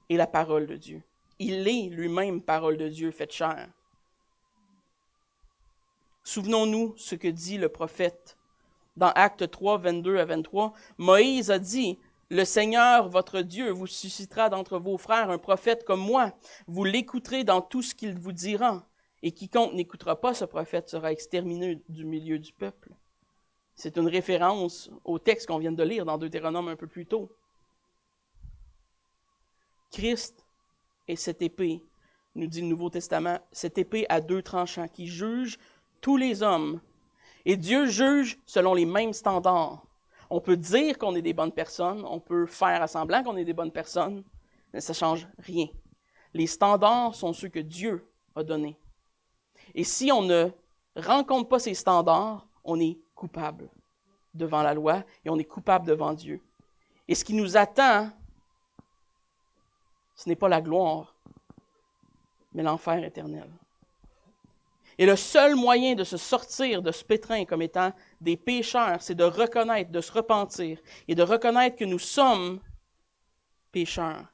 S1: est la parole de Dieu. Il est lui-même parole de Dieu faite chair. Souvenons-nous ce que dit le prophète. Dans Actes 3, 22 à 23, Moïse a dit, « Le Seigneur, votre Dieu, vous suscitera d'entre vos frères un prophète comme moi. Vous l'écouterez dans tout ce qu'il vous dira. Et quiconque n'écoutera pas ce prophète sera exterminé du milieu du peuple. » C'est une référence au texte qu'on vient de lire dans Deutéronome un peu plus tôt. Christ est cette épée, nous dit le Nouveau Testament, cette épée à deux tranchants qui juge tous les hommes. Et Dieu juge selon les mêmes standards. On peut dire qu'on est des bonnes personnes, on peut faire à semblant qu'on est des bonnes personnes, mais ça ne change rien. Les standards sont ceux que Dieu a donnés. Et si on ne rencontre pas ces standards, on est coupable devant la loi et on est coupable devant Dieu. Et ce qui nous attend, ce n'est pas la gloire, mais l'enfer éternel. Et le seul moyen de se sortir de ce pétrin comme étant des pécheurs, c'est de reconnaître, de se repentir et de reconnaître que nous sommes pécheurs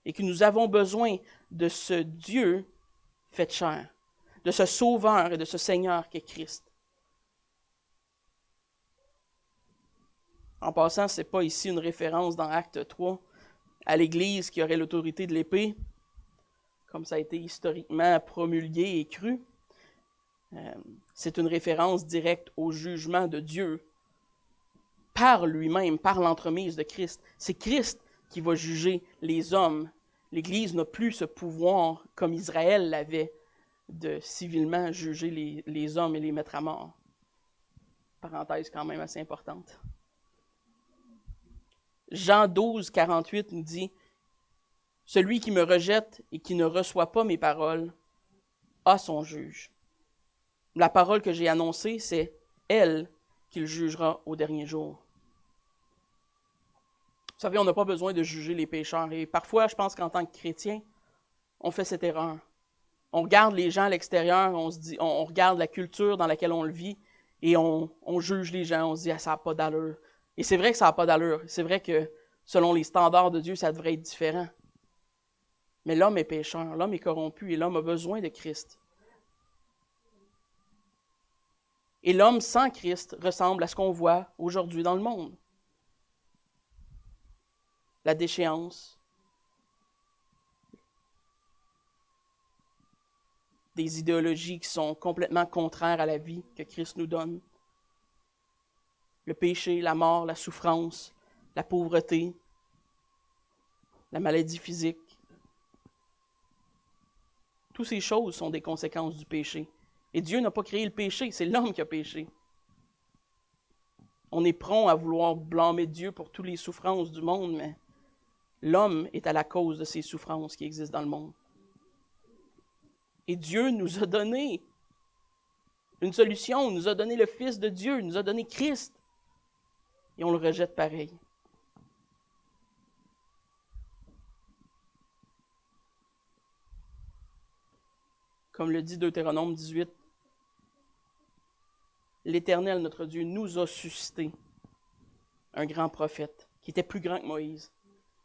S1: et que nous avons besoin de ce Dieu fait chair, de ce Sauveur et de ce Seigneur qu'est Christ. En passant, ce n'est pas ici une référence dans Acte 3 à l'Église qui aurait l'autorité de l'épée, comme ça a été historiquement promulgué et cru. C'est une référence directe au jugement de Dieu par lui-même, par l'entremise de Christ. C'est Christ qui va juger les hommes. L'Église n'a plus ce pouvoir, comme Israël l'avait, de civilement juger les hommes et les mettre à mort. Parenthèse quand même assez importante. Jean 12, 48 nous dit « Celui qui me rejette et qui ne reçoit pas mes paroles a son juge. » La parole que j'ai annoncée, c'est elle qu'il jugera au dernier jour. Vous savez, on n'a pas besoin de juger les pécheurs. Et parfois, je pense qu'en tant que chrétien, on fait cette erreur. On regarde les gens à l'extérieur, on regarde la culture dans laquelle on le vit, et on juge les gens, on se dit ah, « ça n'a pas d'allure ». Et c'est vrai que ça n'a pas d'allure. C'est vrai que selon les standards de Dieu, ça devrait être différent. Mais l'homme est pécheur, l'homme est corrompu, et l'homme a besoin de Christ. Et l'homme sans Christ ressemble à ce qu'on voit aujourd'hui dans le monde. La déchéance, des idéologies qui sont complètement contraires à la vie que Christ nous donne. Le péché, la mort, la souffrance, la pauvreté, la maladie physique. Toutes ces choses sont des conséquences du péché. Et Dieu n'a pas créé le péché, c'est l'homme qui a péché. On est prompt à vouloir blâmer Dieu pour toutes les souffrances du monde, mais l'homme est à la cause de ces souffrances qui existent dans le monde. Et Dieu nous a donné une solution, il nous a donné le Fils de Dieu, il nous a donné Christ. Et on le rejette pareil. Comme le dit Deutéronome 18, l'Éternel, notre Dieu, nous a suscité un grand prophète qui était plus grand que Moïse.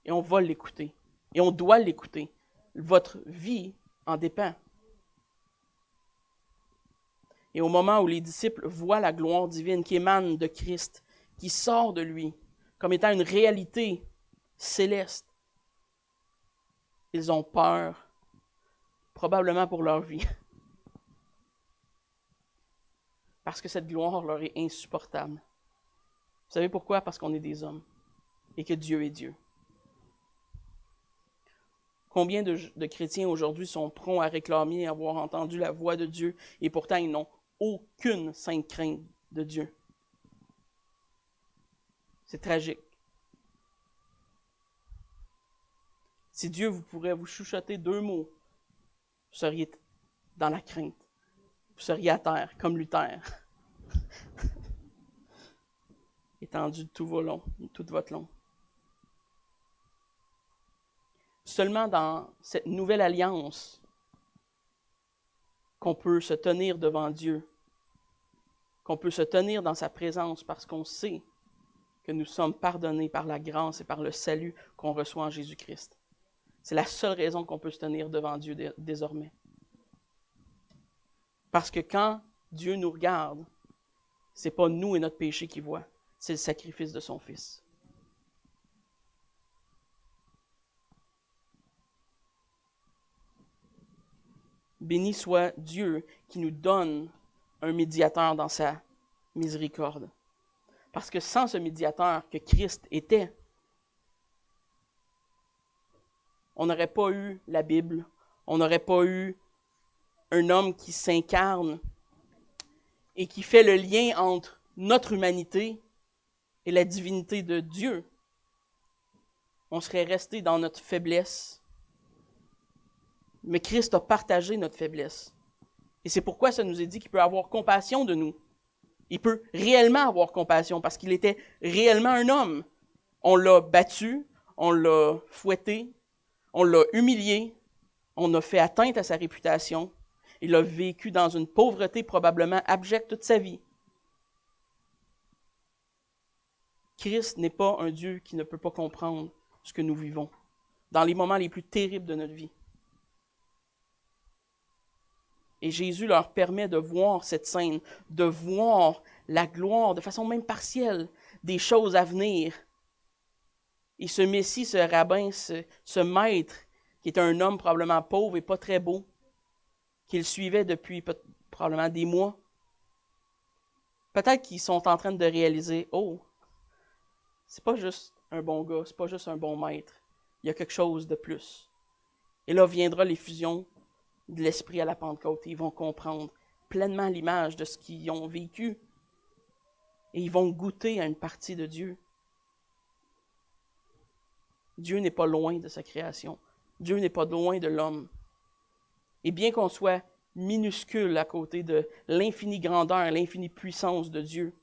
S1: Et on va l'écouter. Et on doit l'écouter. Votre vie en dépend. Et au moment où les disciples voient la gloire divine qui émane de Christ, qui sort de lui, comme étant une réalité céleste, ils ont peur, probablement pour leur vie. Parce que cette gloire leur est insupportable. Vous savez pourquoi? Parce qu'on est des hommes et que Dieu est Dieu. Combien de chrétiens aujourd'hui sont prompts à réclamer avoir entendu la voix de Dieu et pourtant ils n'ont aucune sainte crainte de Dieu? C'est tragique. Si Dieu vous pourrait vous chuchoter 2 mots, vous seriez dans la crainte. Vous seriez à terre, comme Luther. Étendu de tout toute votre long. Seulement dans cette nouvelle alliance qu'on peut se tenir devant Dieu, qu'on peut se tenir dans sa présence parce qu'on sait que nous sommes pardonnés par la grâce et par le salut qu'on reçoit en Jésus-Christ. C'est la seule raison qu'on peut se tenir devant Dieu désormais. Parce que quand Dieu nous regarde, c'est pas nous et notre péché qu'il voit, c'est le sacrifice de son Fils. Béni soit Dieu qui nous donne un médiateur dans sa miséricorde. Parce que sans ce médiateur que Christ était, on n'aurait pas eu la Bible, on n'aurait pas eu un homme qui s'incarne et qui fait le lien entre notre humanité et la divinité de Dieu. On serait resté dans notre faiblesse. Mais Christ a partagé notre faiblesse. Et c'est pourquoi ça nous est dit qu'il peut avoir compassion de nous. Il peut réellement avoir compassion parce qu'il était réellement un homme. On l'a battu, on l'a fouetté, on l'a humilié, on a fait atteinte à sa réputation. Il a vécu dans une pauvreté probablement abjecte toute sa vie. Christ n'est pas un Dieu qui ne peut pas comprendre ce que nous vivons dans les moments les plus terribles de notre vie. Et Jésus leur permet de voir cette scène, de voir la gloire de façon même partielle des choses à venir. Et ce Messie, ce rabbin, ce maître, qui est un homme probablement pauvre et pas très beau, qu'il suivait depuis probablement des mois, peut-être qu'ils sont en train de réaliser, oh, c'est pas juste un bon gars, c'est pas juste un bon maître, il y a quelque chose de plus. Et là viendra l'effusion de l'Esprit à la Pentecôte. Ils vont comprendre pleinement l'image de ce qu'ils ont vécu. Et ils vont goûter à une partie de Dieu. Dieu n'est pas loin de sa création. Dieu n'est pas loin de l'homme. Et bien qu'on soit minuscule à côté de l'infinie grandeur, l'infinie puissance de Dieu,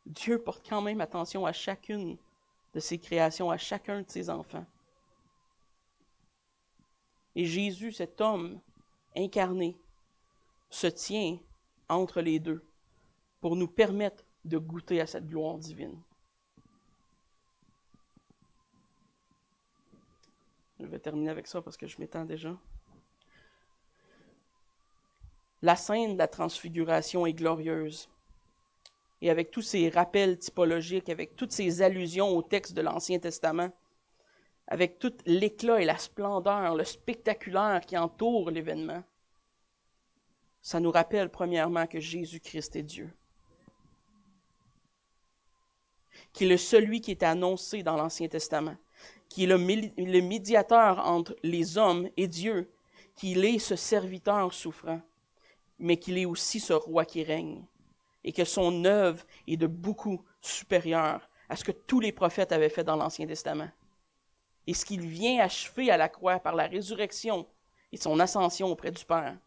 S1: Dieu porte quand même attention à chacune de ses créations, à chacun de ses enfants. Et Jésus, cet homme incarné, se tient entre les deux pour nous permettre de goûter à cette gloire divine. Je vais terminer avec ça parce que je m'étends déjà. La scène de la transfiguration est glorieuse. Et avec tous ces rappels typologiques, avec toutes ces allusions au texte de l'Ancien Testament, avec tout l'éclat et la splendeur, le spectaculaire qui entoure l'événement, ça nous rappelle premièrement que Jésus-Christ est Dieu. Qu'il est celui qui est annoncé dans l'Ancien Testament, qui est le médiateur entre les hommes et Dieu, qu'il est ce serviteur souffrant, mais qu'il est aussi ce roi qui règne, et que son œuvre est de beaucoup supérieure à ce que tous les prophètes avaient fait dans l'Ancien Testament. Et ce qu'il vient achever à la croix par la résurrection et son ascension auprès du Père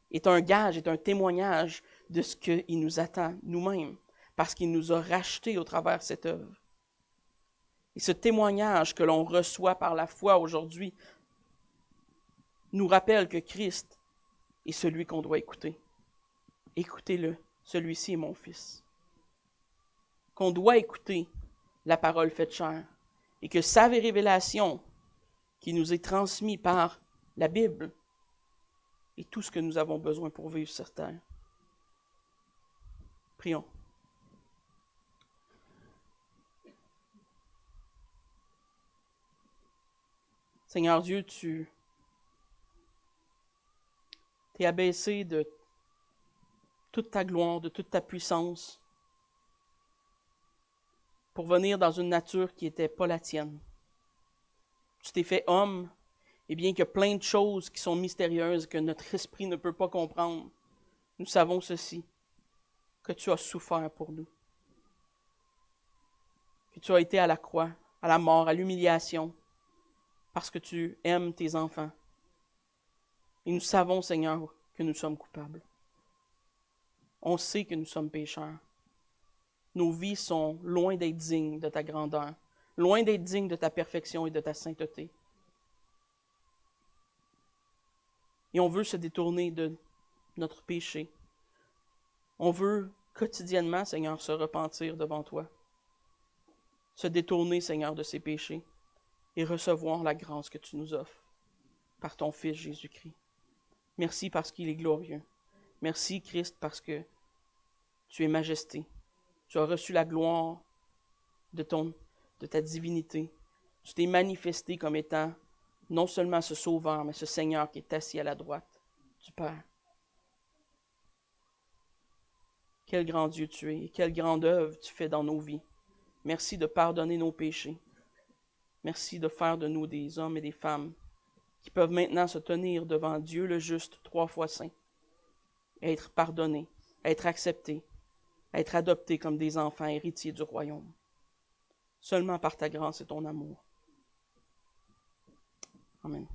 S1: est un gage, est un témoignage de ce qu'il nous attend nous-mêmes, parce qu'il nous a rachetés au travers de cette œuvre. Et ce témoignage que l'on reçoit par la foi aujourd'hui nous rappelle que Christ est celui qu'on doit écouter. Écoutez-le, celui-ci est mon Fils. Qu'on doit écouter la parole faite chair, et que sa révélation qui nous est transmise par la Bible est tout ce que nous avons besoin pour vivre sur terre. Prions. Seigneur Dieu, tu t'es abaissé de toute ta gloire, de toute ta puissance, pour venir dans une nature qui n'était pas la tienne. tu t'es fait homme, et bien qu'il y a plein de choses qui sont mystérieuses que notre esprit ne peut pas comprendre, nous savons ceci, que tu as souffert pour nous, que tu as été à la croix, à la mort, à l'humiliation, parce que tu aimes tes enfants. Et nous savons, Seigneur, que nous sommes coupables. On sait que nous sommes pécheurs. Nos vies sont loin d'être dignes de ta grandeur, loin d'être dignes de ta perfection et de ta sainteté. Et on veut se détourner de notre péché. On veut quotidiennement, Seigneur, se repentir devant toi, se détourner, Seigneur, de ces péchés et recevoir la grâce que tu nous offres par ton Fils Jésus-Christ. Merci parce qu'il est glorieux. Merci, Christ, parce que tu es majesté. Tu as reçu la gloire de ta divinité. Tu t'es manifesté comme étant non seulement ce Sauveur, mais ce Seigneur qui est assis à la droite du Père. Quel grand Dieu tu es et quelle grande œuvre tu fais dans nos vies. Merci de pardonner nos péchés. Merci de faire de nous des hommes et des femmes qui peuvent maintenant se tenir devant Dieu le juste, 3 fois saint, être pardonnés, être acceptés, être adoptés comme des enfants héritiers du royaume. Seulement par ta grâce et ton amour. Amen.